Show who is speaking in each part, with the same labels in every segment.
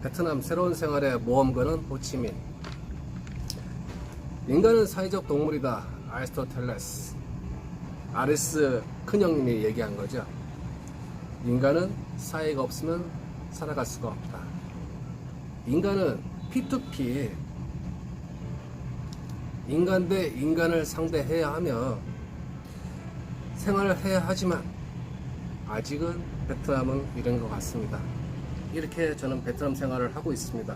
Speaker 1: 베트남 새로운 생활의 모험가는 호치민. 인간은 사회적 동물이다. 아리스토텔레스. 아리스 큰형님이 얘기한 거죠. 인간은 사회가 없으면 살아갈 수가 없다. 인간은 P2P, 인간 대 인간을 상대해야 하며 생활을 해야 하지만 아직은 베트남은 이런 것 같습니다. 이렇게 저는 베트남 생활을 하고 있습니다.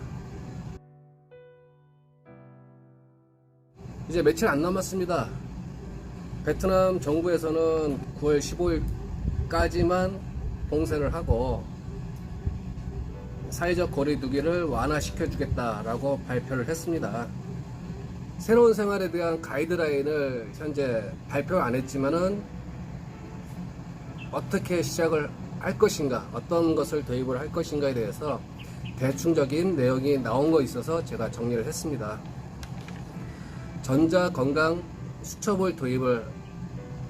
Speaker 1: 이제 며칠 안 남았습니다. 베트남 정부에서는 9월 15일까지만 봉쇄를 하고 사회적 거리두기를 완화시켜 주겠다라고 발표를 했습니다. 새로운 생활에 대한 가이드라인을 현재 발표 안 했지만은 어떻게 시작을 할 것인가, 어떤 것을 도입을 할 것인가에 대해서 대충적인 내용이 나온 거 있어서 제가 정리를 했습니다. 전자건강 수첩을 도입을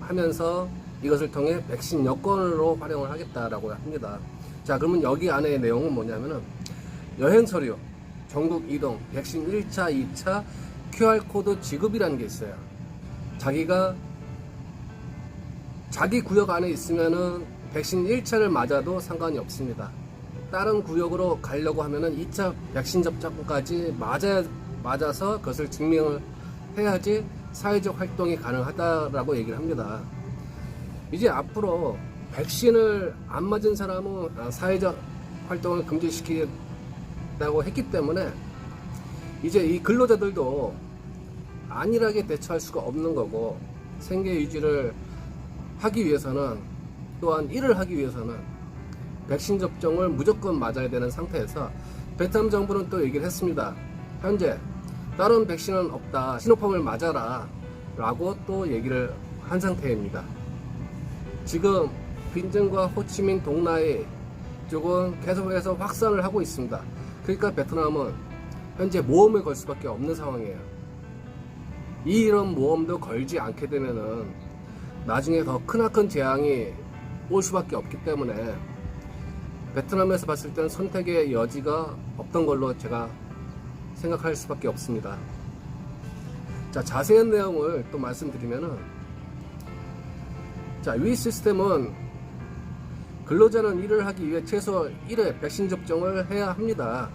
Speaker 1: 하면서 이것을 통해 백신 여권으로 활용을 하겠다라고 합니다. 자, 그러면 여기 안에 내용은 뭐냐면은 여행 서류, 전국 이동, 백신 1차, 2차 QR코드 지급이라는 게 있어요. 자기가 자기 구역 안에 있으면은 백신 1차를 맞아도 상관이 없습니다. 다른 구역으로 가려고 하면은 2차 백신 접종까지 맞아서 그것을 증명을 해야지 사회적 활동이 가능하다라고 얘기를 합니다. 이제 앞으로 백신을 안 맞은 사람은 사회적 활동을 금지시키겠다고 했기 때문에 이제 이 근로자들도 안일하게 대처할 수가 없는 거고, 생계 유지를 하기 위해서는, 또한 일을 하기 위해서는 백신 접종을 무조건 맞아야 되는 상태에서 베트남 정부는 또 얘기를 했습니다. 현재 다른 백신은 없다, 시노팜을 맞아라 라고 또 얘기를 한 상태입니다. 지금 빈증과 호치민 동나이 쪽은 계속해서 확산을 하고 있습니다. 그러니까 베트남은 현재 모험을 걸 수밖에 없는 상황이에요. 이런 모험도 걸지 않게 되면은 나중에 더 크나큰 재앙이 올 수밖에 없기 때문에 베트남에서 봤을 때는 선택의 여지가 없던 걸로 제가 생각할 수밖에 없습니다. 자, 자세한 내용을 또 말씀드리면은, 자, 위 시스템은 근로자는 일을 하기 위해 최소 1회 백신 접종을 해야 합니다.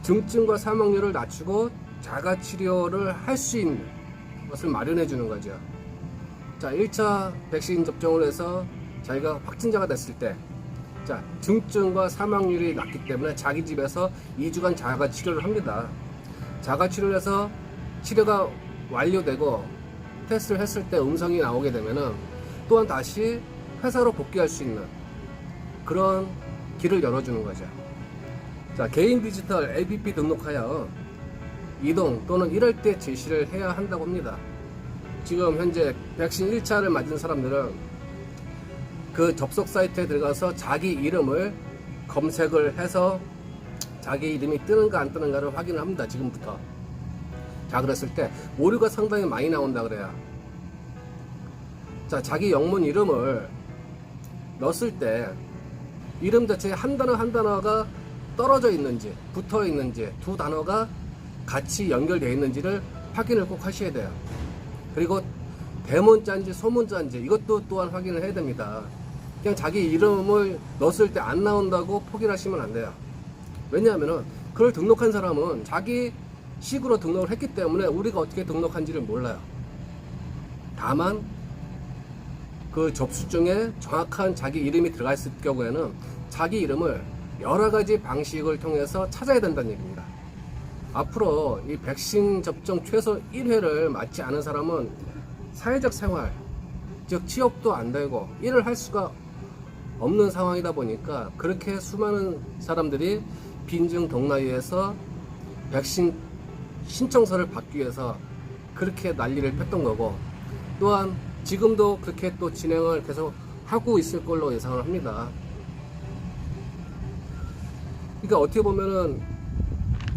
Speaker 1: 중증과 사망률을 낮추고 자가치료를 할 수 있는 것을 마련해 주는 거죠. 자, 1차 백신 접종을 해서 자기가 확진자가 됐을 때, 자, 중증과 사망률이 낮기 때문에 자기 집에서 2주간 자가치료를 합니다. 자가치료를 해서 치료가 완료되고 테스트를 했을 때 음성이 나오게 되면은 또한 다시 회사로 복귀할 수 있는 그런 길을 열어주는 거죠. 자, 개인 디지털 APP 등록하여 이동 또는 일할 때 제시를 해야 한다고 합니다. 지금 현재 백신 1차를 맞은 사람들은 그 접속 사이트에 들어가서 자기 이름을 검색을 해서 자기 이름이 뜨는가 안 뜨는가를 확인을 합니다. 지금부터. 자, 그랬을 때 오류가 상당히 많이 나온다 그래요. 자, 자기 영문 이름을 넣었을 때 이름 자체에 한 단어 한 단어가 떨어져 있는지 붙어 있는지 두 단어가 같이 연결되어 있는지를 확인을 꼭 하셔야 돼요. 그리고 대문자인지 소문자인지 이것도 또한 확인을 해야 됩니다. 그냥 자기 이름을 넣었을 때 안 나온다고 포기를 하시면 안 돼요. 왜냐하면 그걸 등록한 사람은 자기 식으로 등록을 했기 때문에 우리가 어떻게 등록한지를 몰라요. 다만 그 접수증에 정확한 자기 이름이 들어가 있을 경우에는 자기 이름을 여러 가지 방식을 통해서 찾아야 된다는 얘기입니다. 앞으로 이 백신 접종 최소 1회를 맞지 않은 사람은 사회적 생활, 즉 취업도 안 되고 일을 할 수가 없는 상황이다 보니까 그렇게 수많은 사람들이 빈증 동나이에서 백신 신청서를 받기 위해서 그렇게 난리를 폈던 거고, 또한 지금도 그렇게 또 진행을 계속 하고 있을 걸로 예상을 합니다. 그러니까 어떻게 보면은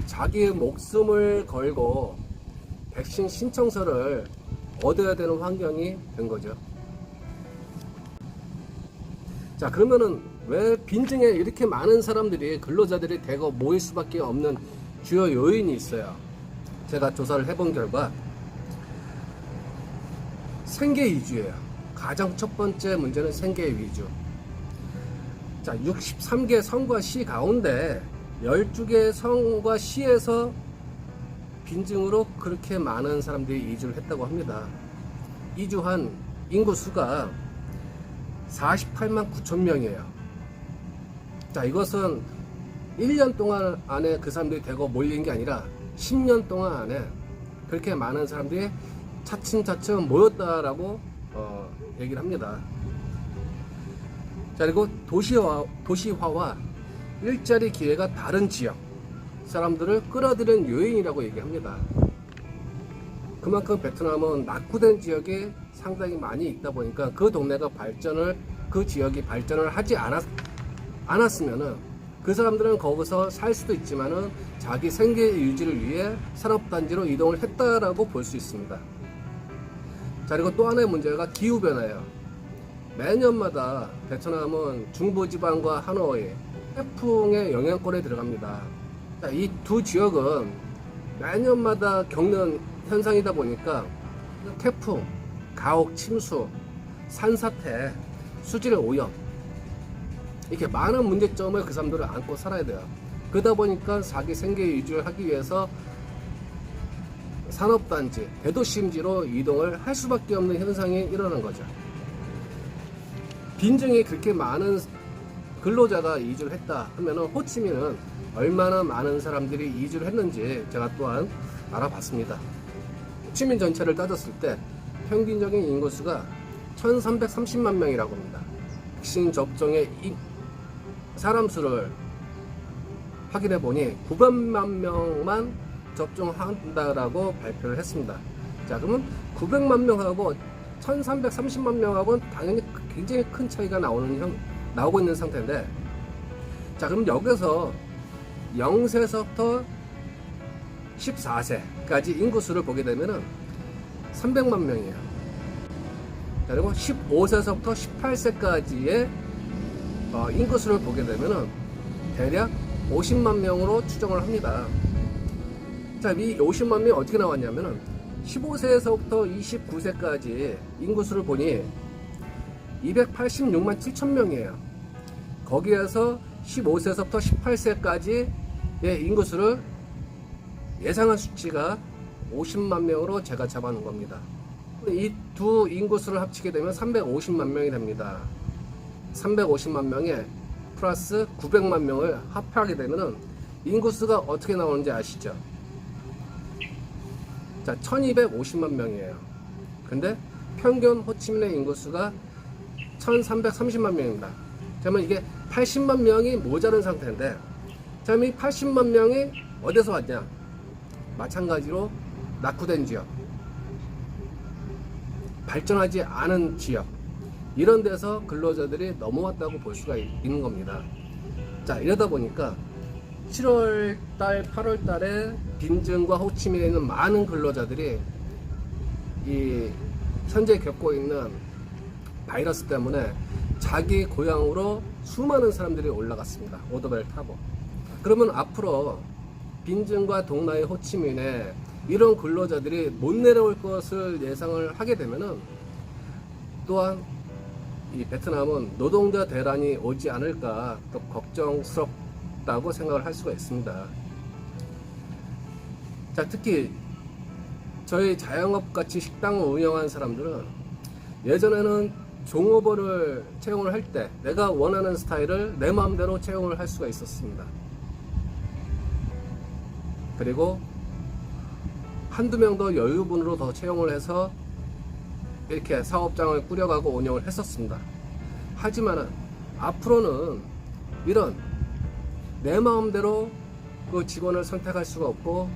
Speaker 1: 자기의 목숨을 걸고 백신 신청서를 얻어야 되는 환경이 된 거죠. 자, 그러면은 왜 빈증에 이렇게 많은 사람들이 근로자들이 대거 모일 수밖에 없는 주요 요인이 있어요. 제가 조사를 해본 결과 생계 위주예요. 가장 첫 번째 문제는 생계 위주. 자, 63개 성과 시 가운데 12개 성과 시에서 빈증으로 그렇게 많은 사람들이 이주를 했다고 합니다. 이주한 인구수가 48만 9천 명이에요. 자, 이것은 1년 동안 안에 그 사람들이 대거 몰린 게 아니라 10년 동안 안에 그렇게 많은 사람들이 차츰차츰 모였다라고 얘기를 합니다. 자, 그리고 도시화와 일자리 기회가 다른 지역 사람들을 끌어들이는 요인이라고 얘기합니다. 그만큼 베트남은 낙후된 지역이 상당히 많이 있다 보니까 그 동네가 그 지역이 발전을 하지 않았으면은 그 사람들은 거기서 살 수도 있지만은 자기 생계 유지를 위해 산업단지로 이동을 했다라고 볼 수 있습니다. 자, 그리고 또 하나의 문제가 기후변화예요. 매년마다 베트남은 중부지방과 하노이, 태풍의 영향권에 들어갑니다. 자, 이 두 지역은 매년마다 겪는 현상이다 보니까 태풍, 가옥 침수, 산사태, 수질 오염 이렇게 많은 문제점을 그 사람들을 안고 살아야 돼요. 그러다 보니까 자기 생계 유지를 하기 위해서 산업단지, 대도심지로 이동을 할 수밖에 없는 현상이 일어난 거죠. 빈증이 그렇게 많은 근로자가 이주를 했다 하면은 호치민은 얼마나 많은 사람들이 이주를 했는지 제가 또한 알아봤습니다. 호치민 전체를 따졌을 때 평균적인 인구수가 1330만 명이라고 합니다. 백신 접종의 사람 수를 확인해 보니 900만 명만 접종한다라고 발표를 했습니다. 자, 그러면 900만 명하고 1330만 명하고는 당연히 굉장히 큰 차이가 나오고 있는 상태인데, 자, 그럼 여기서 0세서부터 14세까지 인구수를 보게 되면은 300만 명이에요. 자, 그리고 15세서부터 18세까지의 인구수를 보게 되면은 대략 50만 명으로 추정을 합니다. 자, 이 50만 명이 어떻게 나왔냐면은 15세에서부터 29세까지 인구수를 보니 286만 7천 명이에요. 거기에서 15세에서부터 18세까지의 인구수를 예상한 수치가 50만 명으로 제가 잡아놓은 겁니다. 이 두 인구수를 합치게 되면 350만 명이 됩니다. 350만 명에 플러스 900만 명을 합하게 되면은 인구수가 어떻게 나오는지 아시죠? 자, 1250만 명이에요. 근데 평균 호치민의 인구수가 1330만 명입니다. 그러면 이게 80만 명이 모자른 상태인데, 자, 이 80만 명이 어디서 왔냐? 마찬가지로 낙후된 지역, 발전하지 않은 지역, 이런 데서 근로자들이 넘어왔다고 볼 수가 있는 겁니다. 자, 이러다 보니까 7월달, 8월달에 빈증과 호치민에 있는 많은 근로자들이 이 현재 겪고 있는 바이러스 때문에 자기 고향으로 수많은 사람들이 올라갔습니다. 오토바이를 타고. 그러면 앞으로 빈증과 동나이 호치민에 이런 근로자들이 못 내려올 것을 예상을 하게 되면은 또한 이 베트남은 노동자 대란이 오지 않을까 또 걱정스럽다고 생각을 할 수가 있습니다. 자, 특히 저희 자영업 같이 식당을 운영한 사람들은 예전에는 종업원을 채용을 할 때 내가 원하는 스타일을 내 마음대로 채용을 할 수가 있었습니다. 그리고 한두 명 더 여유분으로 더 채용을 해서 이렇게 사업장을 꾸려가고 운영을 했었습니다. 하지만 앞으로는 이런 내 마음대로 그 직원을 선택할 수가 없고,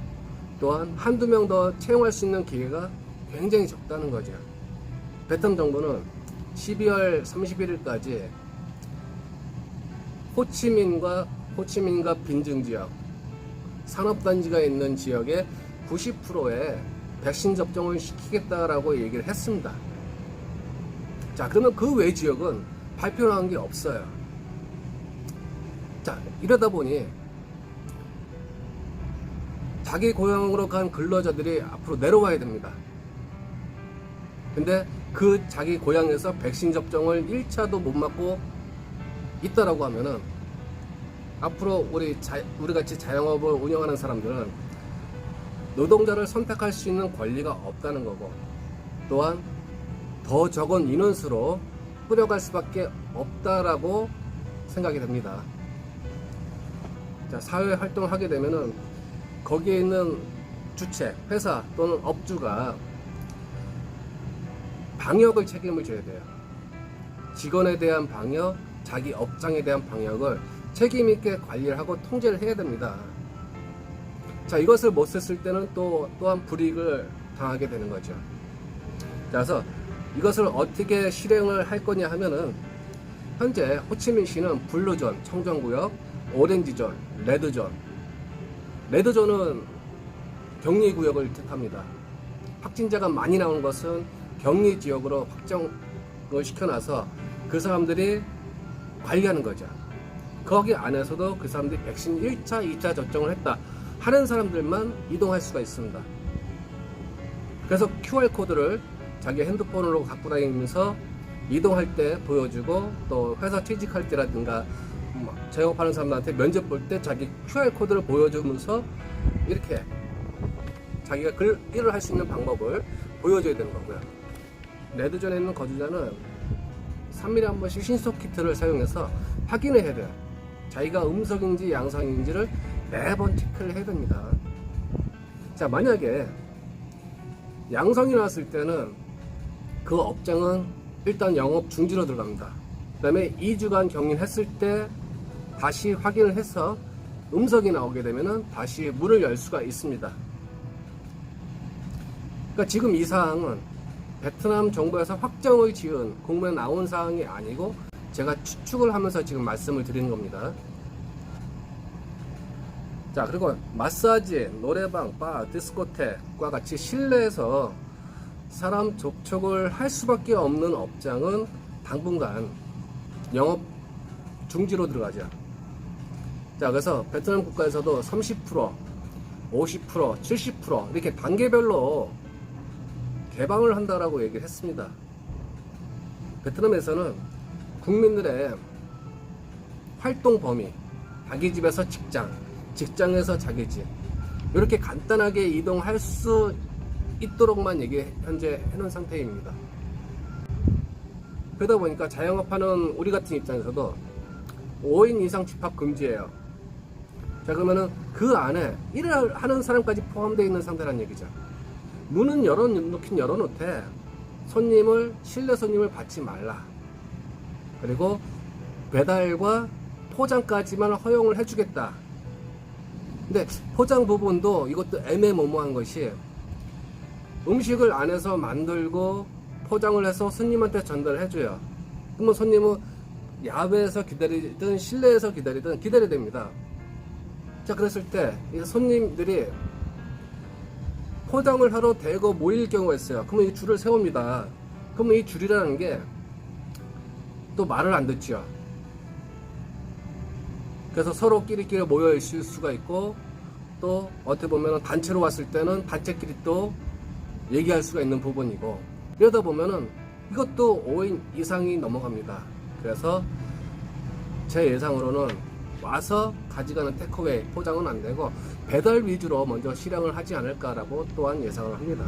Speaker 1: 또한 한두 명 더 채용할 수 있는 기회가 굉장히 적다는 거죠. 베트남 정부는 12월 31일까지 호치민과 빈증 지역, 산업단지가 있는 지역의 90%의 백신 접종을 시키겠다라고 얘기를 했습니다. 자, 그러면 그 외 지역은 발표한 게 없어요. 자, 이러다 보니 자기 고향으로 간 근로자들이 앞으로 내려와야 됩니다. 근데 그 자기 고향에서 백신 접종을 1차도 못 맞고 있다라고 하면은 앞으로 우리 같이 자영업을 운영하는 사람들은 노동자를 선택할 수 있는 권리가 없다는 거고, 또한 더 적은 인원수로 뿌려갈 수밖에 없다라고 생각이 됩니다. 자, 사회 활동을 하게 되면은 거기에 있는 주체, 회사 또는 업주가 방역을 책임을 져야 돼요. 직원에 대한 방역, 자기 업장에 대한 방역을 책임 있게 관리를 하고 통제를 해야 됩니다. 자, 이것을 못 했을 때는 또한 불이익을 당하게 되는 거죠. 자, 그래서 이것을 어떻게 실행을 할 거냐 하면은, 현재 호치민시는 블루존, 청정구역, 오렌지존, 레드존. 레드존은 격리구역을 뜻합니다. 확진자가 많이 나오는 것은 격리지역으로 확정을 시켜놔서 그 사람들이 관리하는 거죠. 거기 안에서도 그 사람들이 백신 1차, 2차 접종을 했다 하는 사람들만 이동할 수가 있습니다. 그래서 QR코드를 자기 핸드폰으로 갖고 다니면서 이동할 때 보여주고, 또 회사 취직할 때라든가 자영업하는 사람들한테 면접 볼 때 자기 QR코드를 보여주면서 이렇게 자기가 일을 할 수 있는 방법을 보여줘야 되는 거고요. 레드존에 있는 거주자는 3일에 한 번씩 신속키트를 사용해서 확인을 해야 돼요. 자기가 음성인지 양성인지를 매번 체크를 해야 됩니다. 자, 만약에 양성이 나왔을 때는 그 업장은 일단 영업 중지로 들어갑니다. 그 다음에 2주간 격리했을 때 다시 확인을 해서 음성이 나오게 되면 다시 문을 열 수가 있습니다. 그러니까 지금 이 사항은 베트남 정부에서 확정을 지은 공문에 나온 사항이 아니고 제가 추측을 하면서 지금 말씀을 드리는 겁니다. 자, 그리고 마사지, 노래방, 바, 디스코텍과 같이 실내에서 사람 접촉을 할 수밖에 없는 업장은 당분간 영업 중지로 들어가죠. 자, 그래서 베트남 국가에서도 30%, 50%, 70% 이렇게 단계별로 개방을 한다라고 얘기를 했습니다. 베트남에서는 국민들의 활동 범위, 자기 집에서 직장, 직장에서 자기 집, 이렇게 간단하게 이동할 수 있도록만 현재 해놓은 상태입니다. 그러다 보니까 자영업하는 우리 같은 입장에서도 5인 이상 집합 금지예요. 자, 그러면은 그 안에 일을 하는 사람까지 포함되어 있는 상태란 얘기죠. 문은 열어놓긴 열어놓되 실내 손님을 받지 말라. 그리고 배달과 포장까지만 허용을 해주겠다. 근데 포장 부분도 이것도 애매모호한 것이, 음식을 안에서 만들고 포장을 해서 손님한테 전달을 해줘요. 그러면 손님은 야외에서 기다리든 실내에서 기다리든 기다려야 됩니다. 자, 그랬을 때 손님들이 포장을 하러 대거 모일 경우가 있어요. 그러면 이 줄을 세웁니다. 그러면 이 줄이라는 게 또 말을 안 듣죠. 그래서 서로 끼리끼리 모여 있을 수가 있고, 또 어떻게 보면 단체로 왔을 때는 단체끼리 또 얘기할 수가 있는 부분이고, 이러다 보면은 이것도 5인 이상이 넘어갑니다. 그래서 제 예상으로는 와서 가져가는 테이크어웨이 포장은 안 되고 배달 위주로 먼저 실행을 하지 않을까라고 또한 예상을 합니다.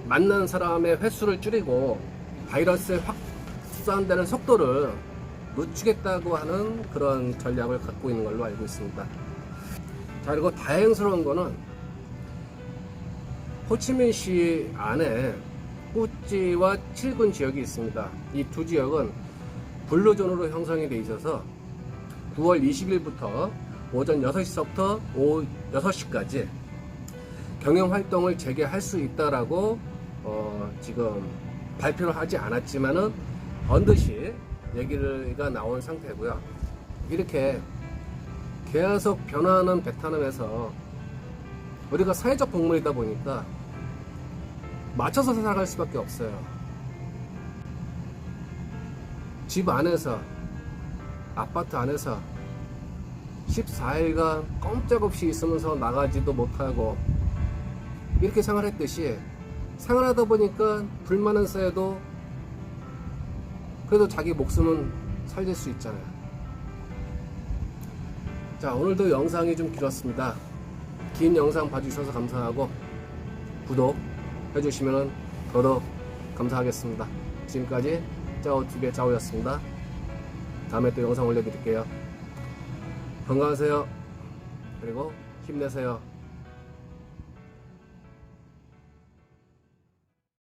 Speaker 1: 만난 사람의 횟수를 줄이고 바이러스의 확산되는 속도를 늦추겠다고 하는 그런 전략을 갖고 있는 걸로 알고 있습니다. 자, 그리고 다행스러운 거는 호치민시 안에 꾸찌와 7군 지역이 있습니다. 이 두 지역은 블루존으로 형성이 되어 있어서 9월 20일부터 오전 6시서부터 오후 6시까지 경영활동을 재개할 수 있다라고 지금 발표를 하지 않았지만은 반드시 얘기가 나온 상태고요. 이렇게 계속 변화하는 베트남에서 우리가 사회적 동물이다 보니까 맞춰서 살아갈 수밖에 없어요. 집 안에서, 아파트 안에서 14일간 꼼짝없이 있으면서 나가지도 못하고 이렇게 생활했듯이, 생활하다 보니까 불만은 쌓여도 그래도 자기 목숨은 살릴 수 있잖아요. 자, 오늘도 영상이 좀 길었습니다. 긴 영상 봐주셔서 감사하고 구독 해주시면 더더욱 감사하겠습니다. 지금까지 짜오TV의 짜오였습니다. 다음에 또 영상 올려드릴게요. 건강하세요. 그리고 힘내세요.